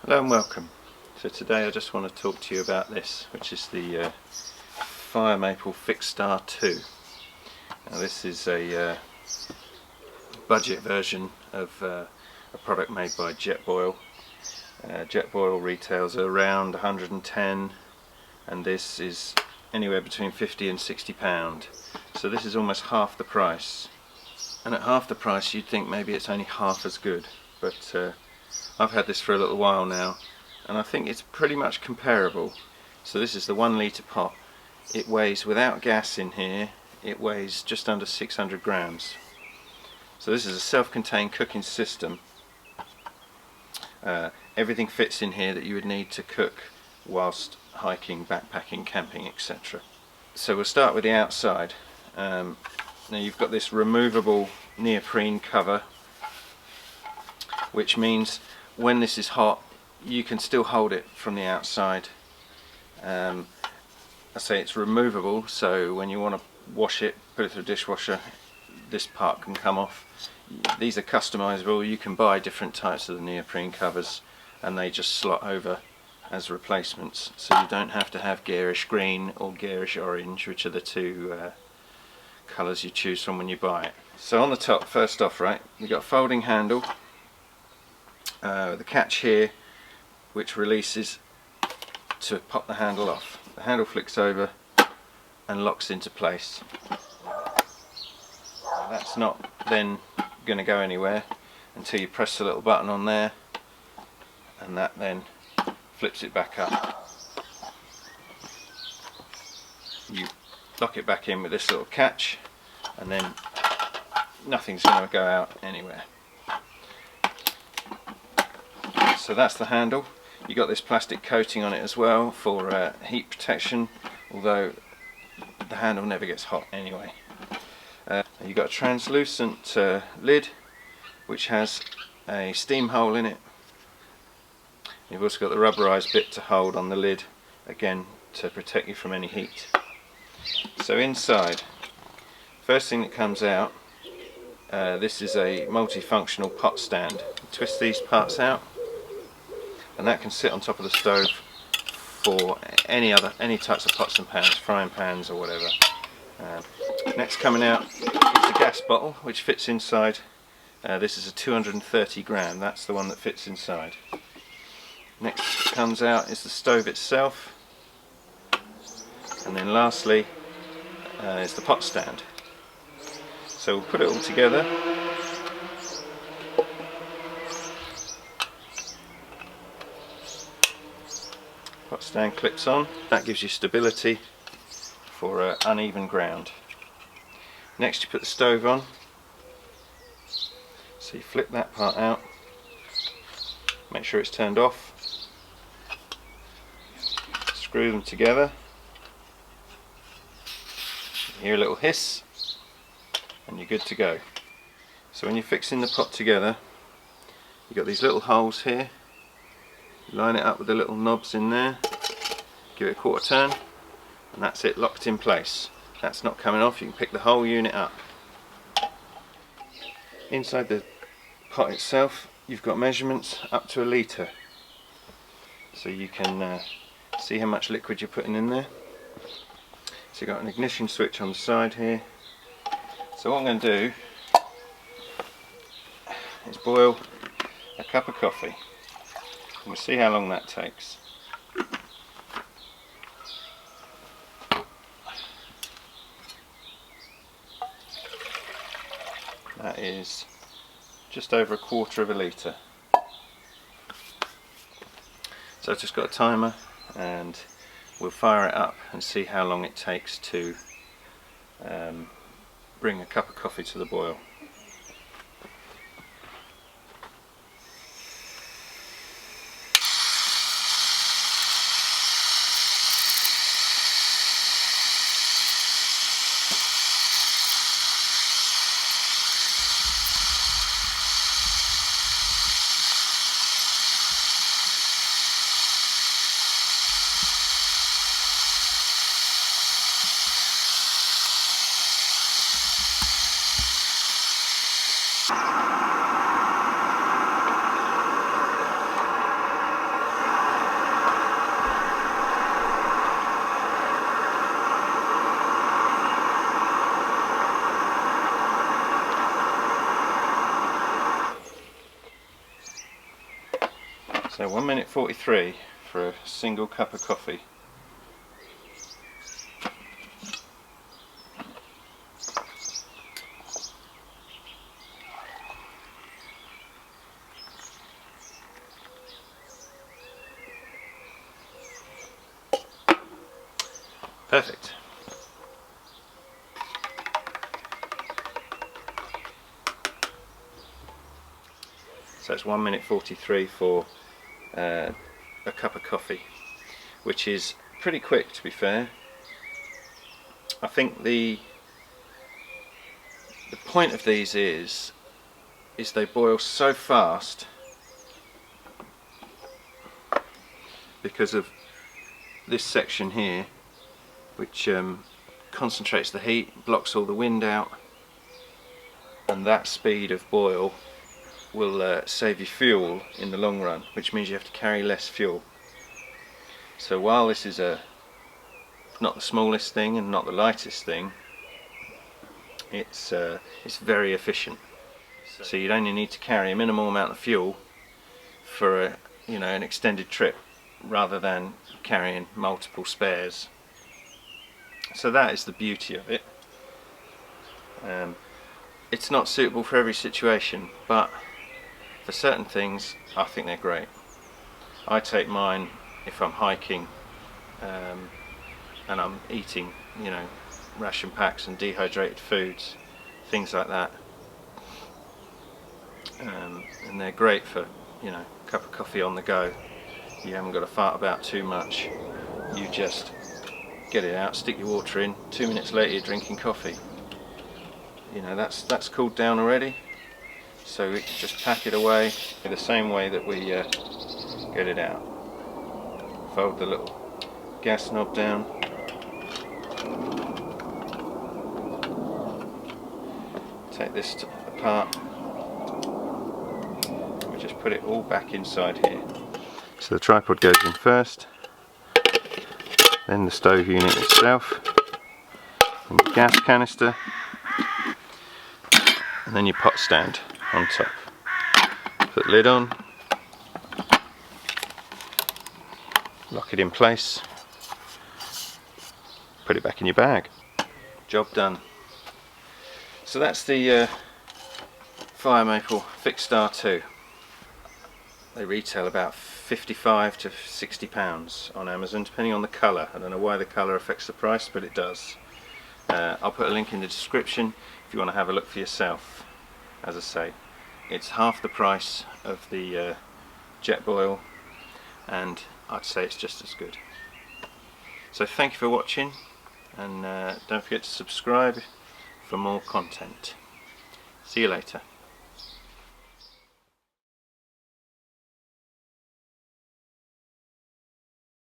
Hello and welcome. So today I just want to talk to you about this, which is the Fire Maple Fixed Star 2. Now this is a budget version of a product made by Jetboil. Jetboil retails around 110 and this is anywhere between 50 and 60 pound. So this is almost half the price. And at half the price you'd think maybe it's only half as good, but I've had this for a little while now and I think it's pretty much comparable. So this is the 1 litre pot. It weighs, without gas in here, it weighs just under 600 grams. So this is a self-contained cooking system. Everything fits in here that you would need to cook whilst hiking, backpacking, camping, etc. So we'll start with the outside. Now you've got this removable neoprene cover, which means when this is hot you can still hold it from the outside. I say it's removable, so when you want to wash it, put it through a dishwasher, this part can come off. These are customizable. You can buy different types of the neoprene covers and they just slot over as replacements, so you don't have to have garish green or garish orange, which are the two colours you choose from when you buy it. So on the top, first off, right, you've got a folding handle, the catch here which releases to pop the handle off. The handle flicks over and locks into place. Now that's not then going to go anywhere until you press the little button on there, and that then flips it back up. You lock it back in with this little catch and then nothing's going to go out anywhere. So that's the handle. You got this plastic coating on it as well for heat protection, although the handle never gets hot anyway. You've got a translucent lid which has a steam hole in it. You've also got the rubberized bit to hold on the lid, again to protect you from any heat. So inside, first thing that comes out, this is a multifunctional pot stand. You twist these parts out and that can sit on top of the stove for any types of pots and pans, frying pans or whatever. Next coming out is the gas bottle, which fits inside. This is a 230 gram, that's the one that fits inside. Next comes out is the stove itself, and then lastly is the pot stand. So we'll put it all together. Pot stand clips on, that gives you stability for uneven ground. Next you put the stove on, so you flip that part out, make sure it's turned off, screw them together, you hear a little hiss and you're good to go. So when you're fixing the pot together, you've got these little holes here. Line it up with the little knobs in there, give it a quarter turn, and that's it, locked in place. That's not coming off, you can pick the whole unit up. Inside the pot itself you've got measurements up to 1 litre, so you can see how much liquid you're putting in there. So you've got an ignition switch on the side here. So what I'm going to do is boil a cup of coffee. We'll see how long that takes. That is just over 1/4 of a litre. So I've just got a timer and we'll fire it up and see how long it takes to bring a cup of coffee to the boil. So 1 minute 43 for a single cup of coffee. Perfect. So it's 1 minute 43 for a cup of coffee, which is pretty quick, to be fair. I think the point of these is they boil so fast because of this section here, which concentrates the heat, blocks all the wind out, and that speed of boil will save you fuel in the long run, which means you have to carry less fuel. So while this is not the smallest thing and not the lightest thing, it's very efficient. So you'd only need to carry a minimal amount of fuel for an extended trip, rather than carrying multiple spares. So that is the beauty of it. It's not suitable for every situation, but for certain things I think they're great. I take mine if I'm hiking and I'm eating ration packs and dehydrated foods, things like that, and they're great for a cup of coffee on the go. You haven't got to fart about too much, you just get it out, stick your water in, 2 minutes later you're drinking coffee. That's cooled down already, so we can just pack it away the same way that we get it out. Fold the little gas knob down, take this apart, and we just put it all back inside here. So the tripod goes in first, then the stove unit itself, and the gas canister, and then your pot stand on top. Put the lid on, lock it in place, put it back in your bag. Job done. So that's the Fire Maple Fixed Star 2. They retail about £55 to £60 on Amazon, depending on the colour. I don't know why the colour affects the price, but it does. I'll put a link in the description if you want to have a look for yourself. As I say, it's half the price of the Jetboil, and I'd say it's just as good. So thank you for watching, and don't forget to subscribe for more content. See you later.